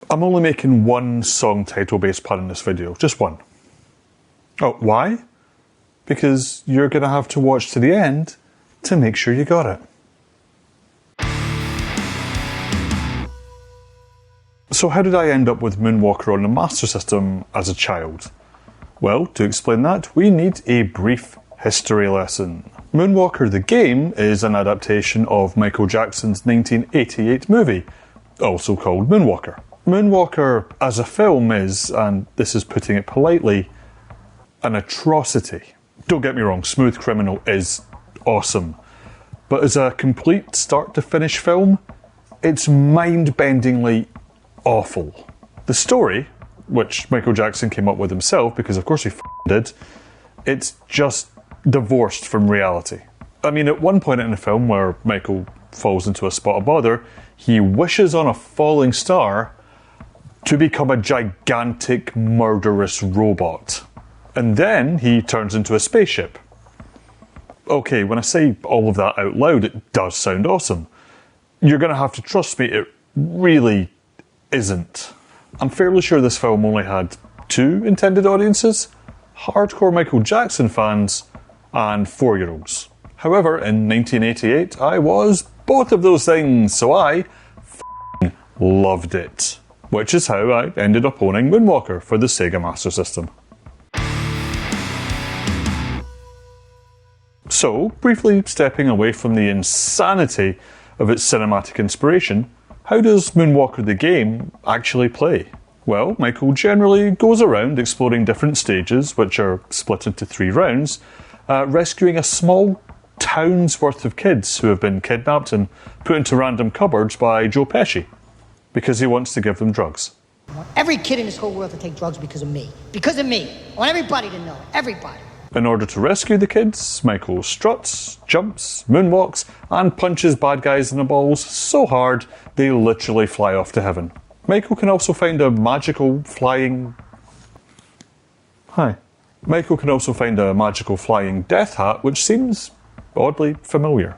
I'm only making one song title based pun in this video, just one. Oh, why? Because you're going to have to watch to the end to make sure you got it. So how did I end up with Moonwalker on the Master System as a child? Well, to explain that, we need a brief history lesson. Moonwalker the game is an adaptation of Michael Jackson's 1988 movie, also called Moonwalker. Moonwalker as a film is, and this is putting it politely, an atrocity. Don't get me wrong, Smooth Criminal is awesome, but as a complete start to finish film, it's mind-bendingly awful. The story, which Michael Jackson came up with himself, because of course he did, it's just divorced from reality. I mean, at one point in the film where Michael falls into a spot of bother, he wishes on a falling star to become a gigantic murderous robot. And then he turns into a spaceship. Okay, when I say all of that out loud, it does sound awesome. You're going to have to trust me, it really isn't. I'm fairly sure this film only had two intended audiences: hardcore Michael Jackson fans and 4-year-olds. However, in 1988, I was both of those things, so I loved it. Which is how I ended up owning Moonwalker for the Sega Master System. So, briefly stepping away from the insanity of its cinematic inspiration, how does Moonwalker the game actually play? Well, Michael generally goes around exploring different stages, which are split into 3 rounds, rescuing a small town's worth of kids who have been kidnapped and put into random cupboards by Joe Pesci, because he wants to give them drugs. I want every kid in this whole world to take drugs because of me. Because of me. I want everybody to know. Everybody. In order to rescue the kids, Michael struts, jumps, moonwalks, and punches bad guys in the balls so hard they literally fly off to heaven. Michael can also find a magical flying death hat, which seems oddly familiar.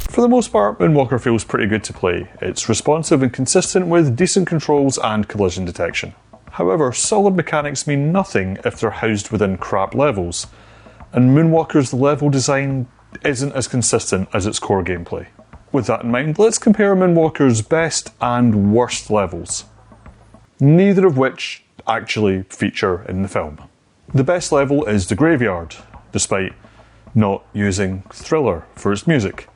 For the most part, Moonwalker feels pretty good to play. It's responsive and consistent with decent controls and collision detection. However, solid mechanics mean nothing if they're housed within crap levels, and Moonwalker's level design isn't as consistent as its core gameplay. With that in mind, let's compare Moonwalker's best and worst levels, neither of which actually feature in the film. The best level is the Graveyard, despite not using Thriller for its music.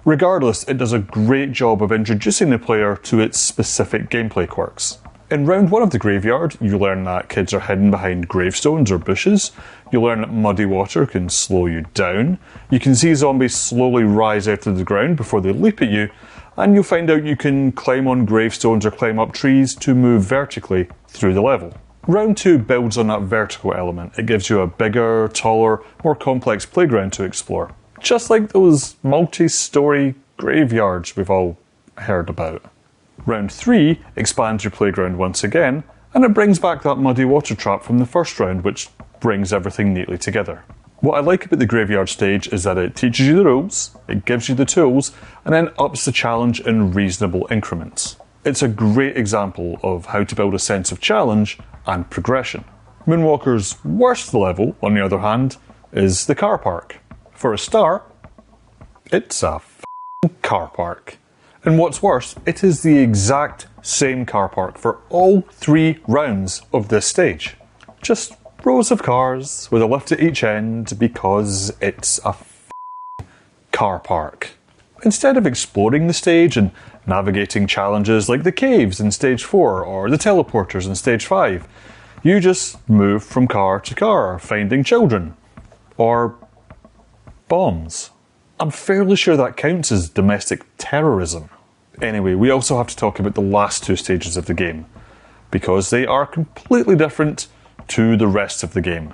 Regardless, it does a great job of introducing the player to its specific gameplay quirks. In round 1 of the Graveyard, you learn that kids are hidden behind gravestones or bushes, you learn that muddy water can slow you down, you can see zombies slowly rise out of the ground before they leap at you, and you'll find out you can climb on gravestones or climb up trees to move vertically through the level. Round 2 builds on that vertical element. It gives you a bigger, taller, more complex playground to explore. Just like those multi-story graveyards we've all heard about. Round 3 expands your playground once again, and it brings back that muddy water trap from the first round, which brings everything neatly together. What I like about the Graveyard stage is that it teaches you the rules, it gives you the tools, and then ups the challenge in reasonable increments. It's a great example of how to build a sense of challenge and progression. Moonwalker's worst level, on the other hand, is the car park. For a start, it's a car park. And what's worse, it is the exact same car park for all 3 rounds of this stage. Just rows of cars with a lift at each end because it's a car park. Instead of exploring the stage and navigating challenges like the caves in stage 4 or the teleporters in stage 5, you just move from car to car, finding children. Or bombs. I'm fairly sure that counts as domestic terrorism. Anyway, we also have to talk about the last 2 stages of the game, because they are completely different to the rest of the game.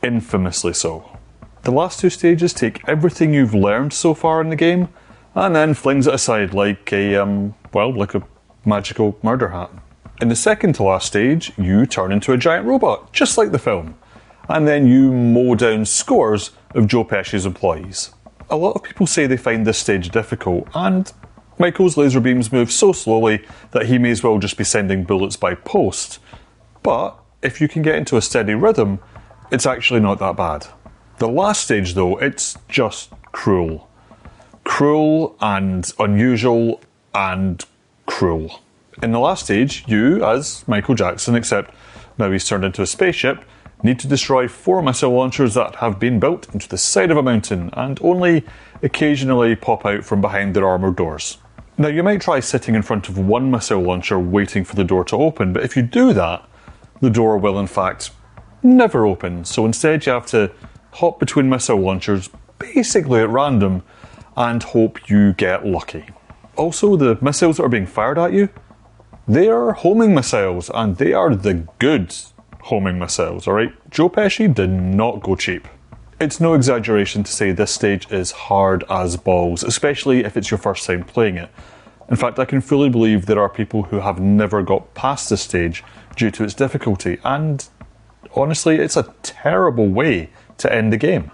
Infamously so. The last 2 stages take everything you've learned so far in the game, and then flings it aside like a magical murder hat. In the second to last stage, you turn into a giant robot, just like the film, and then you mow down scores of Joe Pesci's employees. A lot of people say they find this stage difficult, and Michael's laser beams move so slowly that he may as well just be sending bullets by post. But if you can get into a steady rhythm, it's actually not that bad. The last stage though, it's just cruel. Cruel and unusual and cruel. In the last stage, you, as Michael Jackson, except now he's turned into a spaceship, need to destroy 4 missile launchers that have been built into the side of a mountain and only occasionally pop out from behind their armoured doors. Now you might try sitting in front of one missile launcher waiting for the door to open, but if you do that, the door will in fact never open, so instead you have to hop between missile launchers basically at random and hope you get lucky. Also, the missiles that are being fired at you, they are homing missiles, and they are the good homing missiles, alright? Joe Pesci did not go cheap. It's no exaggeration to say this stage is hard as balls, especially if it's your first time playing it. In fact, I can fully believe there are people who have never got past this stage due to its difficulty, and honestly, it's a terrible way to end the game.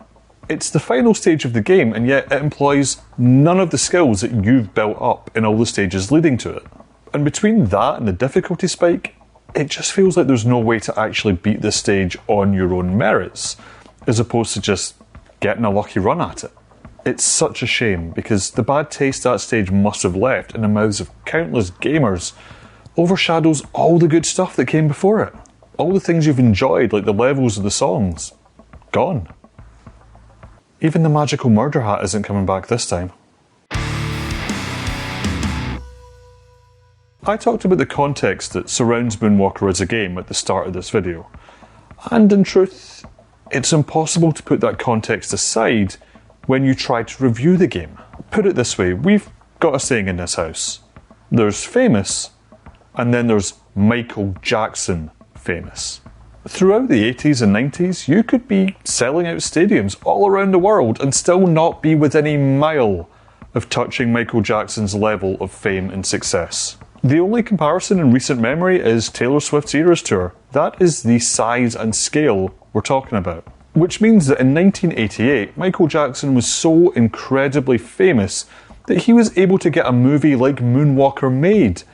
It's the final stage of the game, and yet it employs none of the skills that you've built up in all the stages leading to it. And between that and the difficulty spike, it just feels like there's no way to actually beat this stage on your own merits, as opposed to just getting a lucky run at it. It's such a shame, because the bad taste that stage must have left in the mouths of countless gamers overshadows all the good stuff that came before it. All the things you've enjoyed, like the levels of the songs, gone. Even the magical murder hat isn't coming back this time. I talked about the context that surrounds Moonwalker as a game at the start of this video, and in truth, it's impossible to put that context aside when you try to review the game. Put it this way, we've got a saying in this house. There's famous, and then there's Michael Jackson famous. Throughout the 80s and 90s, you could be selling out stadiums all around the world and still not be within a mile of touching Michael Jackson's level of fame and success. The only comparison in recent memory is Taylor Swift's Eras Tour. That is the size and scale we're talking about. Which means that in 1988, Michael Jackson was so incredibly famous that he was able to get a movie like Moonwalker made,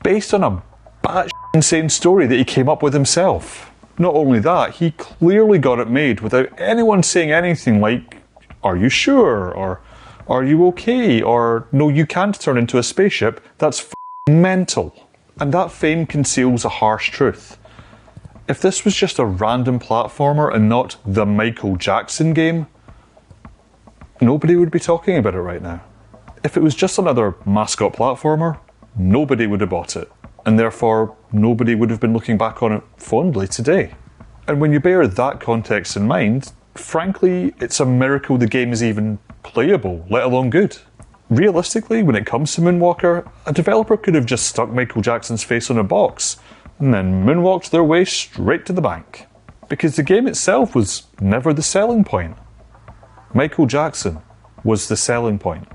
based on a batshit insane story that he came up with himself. Not only that, he clearly got it made without anyone saying anything like, "Are you sure?" or "Are you okay?" or "No, you can't turn into a spaceship. That's mental." And that fame conceals a harsh truth. If this was just a random platformer and not the Michael Jackson game, nobody would be talking about it right now. If it was just another mascot platformer, nobody would have bought it, and therefore nobody would have been looking back on it fondly today. And when you bear that context in mind, frankly, it's a miracle the game is even playable, let alone good. Realistically, when it comes to Moonwalker, a developer could have just stuck Michael Jackson's face on a box and then moonwalked their way straight to the bank. Because the game itself was never the selling point. Michael Jackson was the selling point.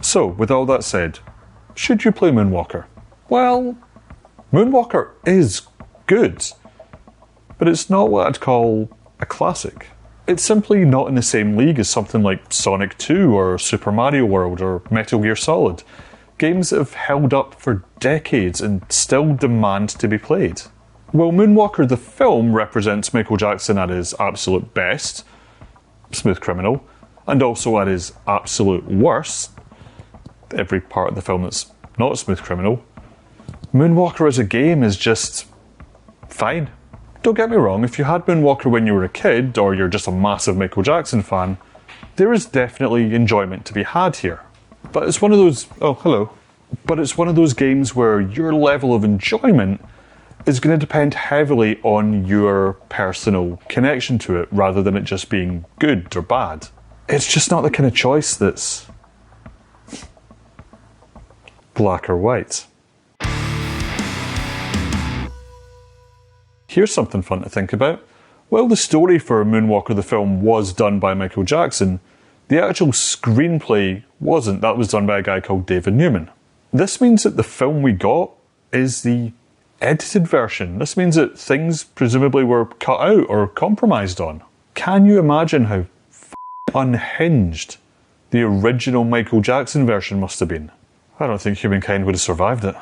So, with all that said, should you play Moonwalker? Well, Moonwalker is good, but it's not what I'd call a classic. It's simply not in the same league as something like Sonic 2 or Super Mario World or Metal Gear Solid, games that have held up for decades and still demand to be played. While Moonwalker the film represents Michael Jackson at his absolute best, Smooth Criminal, and also at his absolute worst, every part of the film that's not Smooth Criminal, Moonwalker as a game is just fine. Don't get me wrong, if you had Moonwalker when you were a kid, or you're just a massive Michael Jackson fan, there is definitely enjoyment to be had here. But it's one of those, But it's one of those games where your level of enjoyment is going to depend heavily on your personal connection to it, rather than it just being good or bad. It's just not the kind of choice that's black or white. Here's something fun to think about. While the story for Moonwalker the film was done by Michael Jackson, the actual screenplay wasn't. That was done by a guy called David Newman. This means that the film we got is the edited version. This means that things presumably were cut out or compromised on. Can you imagine how unhinged the original Michael Jackson version must have been. I don't think humankind would have survived it.